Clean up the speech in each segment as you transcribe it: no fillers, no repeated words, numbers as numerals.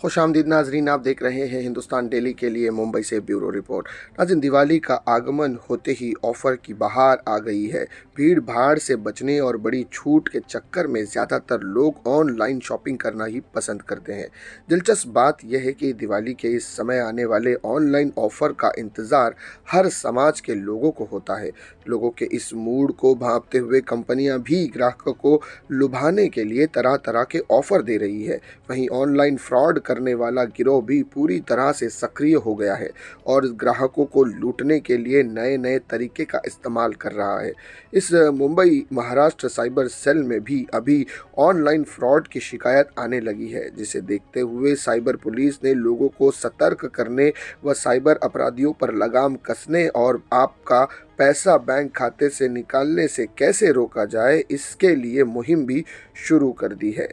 खुशामदीद नाजरीन, आप देख रहे हैं हिंदुस्तान डेली के लिए मुंबई से ब्यूरो रिपोर्ट। नाज़रीन, दिवाली का आगमन होते ही ऑफ़र की बहार आ गई है। भीड़ भाड़ से बचने और बड़ी छूट के चक्कर में ज़्यादातर लोग ऑनलाइन शॉपिंग करना ही पसंद करते हैं। दिलचस्प बात यह है कि दिवाली के इस समय आने वाले ऑनलाइन ऑफ़र का इंतज़ार हर समाज के लोगों को होता है। लोगों के इस मूड को भांपते हुए कंपनियां भी ग्राहकों को लुभाने के लिए तरह तरह के ऑफ़र दे रही है। वहीं ऑनलाइन फ्रॉड करने वाला गिरोह भी पूरी तरह से सक्रिय हो गया है और ग्राहकों को लूटने के लिए नए नए तरीके का इस्तेमाल कर रहा है। इस मुंबई महाराष्ट्र साइबर सेल में भी अभी ऑनलाइन फ्रॉड की शिकायत आने लगी है, जिसे देखते हुए साइबर पुलिस ने लोगों को सतर्क करने व साइबर अपराधियों पर लगाम कसने और आपका पैसा बैंक खाते से निकालने से कैसे रोका जाए, इसके लिए मुहिम भी शुरू कर दी है।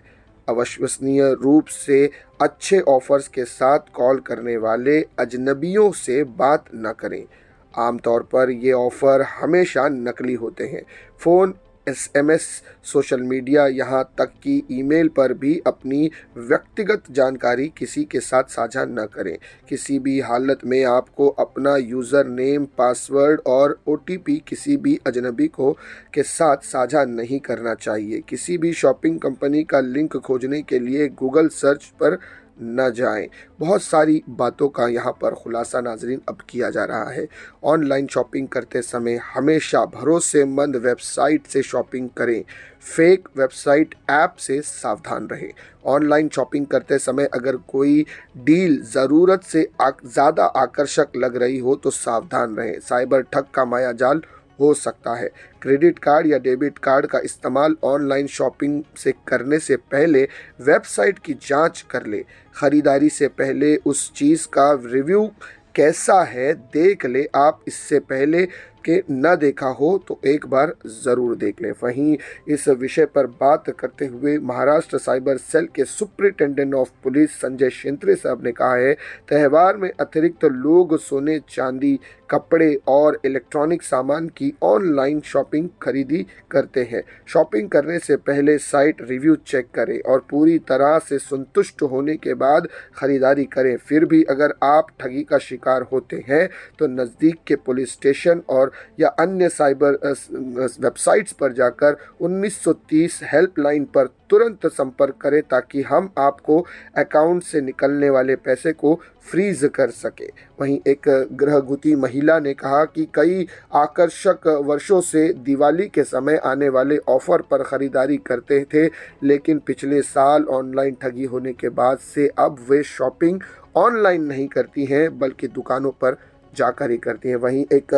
अविश्वसनीय रूप से अच्छे ऑफर्स के साथ कॉल करने वाले अजनबियों से बात न करें। आमतौर पर ये ऑफ़र हमेशा नकली होते हैं। फ़ोन, एसएमएस, सोशल मीडिया, यहाँ तक कि ईमेल पर भी अपनी व्यक्तिगत जानकारी किसी के साथ साझा न करें। किसी भी हालत में आपको अपना यूज़र नेम, पासवर्ड और ओटीपी किसी भी अजनबी को के साथ साझा नहीं करना चाहिए। किसी भी शॉपिंग कंपनी का लिंक खोजने के लिए गूगल सर्च पर न जाएं। बहुत सारी बातों का यहाँ पर खुलासा नाजरीन अब किया जा रहा है। ऑनलाइन शॉपिंग करते समय हमेशा भरोसेमंद वेबसाइट से शॉपिंग करें। फेक वेबसाइट ऐप से सावधान रहें। ऑनलाइन शॉपिंग करते समय अगर कोई डील ज़रूरत से ज़्यादा आकर्षक लग रही हो तो सावधान रहें। साइबर ठग का मायाजाल हो सकता है। क्रेडिट कार्ड या डेबिट कार्ड का इस्तेमाल ऑनलाइन शॉपिंग से करने से पहले वेबसाइट की जांच कर ले। ख़रीदारी से पहले उस चीज़ का रिव्यू कैसा है देख ले। आप इससे पहले के न देखा हो तो एक बार ज़रूर देख लें। वहीं इस विषय पर बात करते हुए महाराष्ट्र साइबर सेल के superintendent of police Sanjay Shintre साहब ने कहा है, त्यौहार में अतिरिक्त लोग सोने, चांदी, कपड़े और इलेक्ट्रॉनिक सामान की ऑनलाइन शॉपिंग खरीदी करते हैं। शॉपिंग करने से पहले साइट रिव्यू चेक करें और पूरी तरह से संतुष्ट होने के बाद ख़रीदारी करें। फिर भी अगर आप ठगी का शिकार होते हैं तो नज़दीक के पुलिस स्टेशन और या अन्य साइबर वेबसाइट्स पर जाकर 1930 हेल्पलाइन पर तुरंत संपर्क करें ताकि हम आपको अकाउंट से निकलने वाले पैसे को फ्रीज कर सके। वहीं एक गृहवधू महिला ने कहा कि कई आकर्षक वर्षों से दिवाली के समय आने वाले ऑफर पर खरीदारी करते थे, लेकिन पिछले साल ऑनलाइन ठगी होने के बाद से अब वे शॉपिंग ऑनलाइन नहीं करती हैं बल्कि दुकानों पर जाकर ही करती हैं। वहीं एक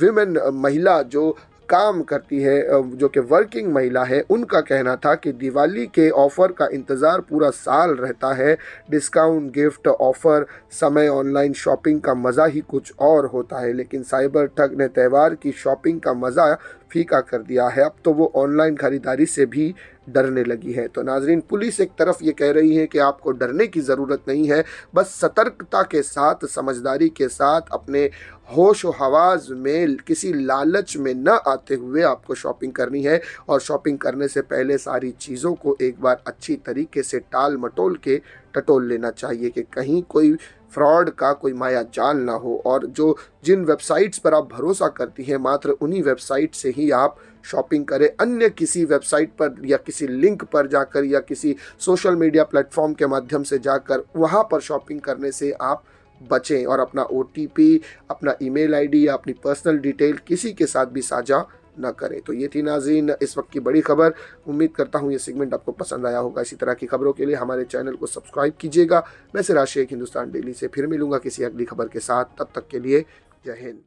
विमेन महिला जो काम करती है, जो कि वर्किंग महिला है, उनका कहना था कि दिवाली के ऑफ़र का इंतज़ार पूरा साल रहता है। डिस्काउंट, गिफ्ट, ऑफ़र समय ऑनलाइन शॉपिंग का मज़ा ही कुछ और होता है, लेकिन साइबर ठग ने त्यौहार की शॉपिंग का मज़ा फीका कर दिया है। अब तो वो ऑनलाइन ख़रीदारी से भी डरने लगी है। तो नाजरीन, पुलिस एक तरफ ये कह रही है कि आपको डरने की ज़रूरत नहीं है, बस सतर्कता के साथ, समझदारी के साथ, अपने होश व हवास में किसी लालच में न आते हुए आपको शॉपिंग करनी है। और शॉपिंग करने से पहले सारी चीज़ों को एक बार अच्छी तरीके से टाल मटोल के टटोल लेना चाहिए कि कहीं कोई फ्रॉड का कोई माया जाल ना हो। और जिन वेबसाइट्स पर आप भरोसा करती हैं, मात्र उन्हीं वेबसाइट से ही आप शॉपिंग करें। अन्य किसी वेबसाइट पर या किसी लिंक पर जाकर या किसी सोशल मीडिया प्लेटफॉर्म के माध्यम से जाकर वहाँ पर शॉपिंग करने से आप बचें और अपना ओटीपी, अपना ईमेल आईडी या अपनी पर्सनल डिटेल किसी के साथ भी साझा न करें। तो ये थी नाज़रीन इस वक्त की बड़ी खबर। उम्मीद करता हूँ ये सेगमेंट आपको पसंद आया होगा। इसी तरह की खबरों के लिए हमारे चैनल को सब्सक्राइब कीजिएगा। मैं सिराज शेख, हिंदुस्तान डेली से फिर मिलूंगा किसी अगली खबर के साथ। तब तक के लिए जय हिंद।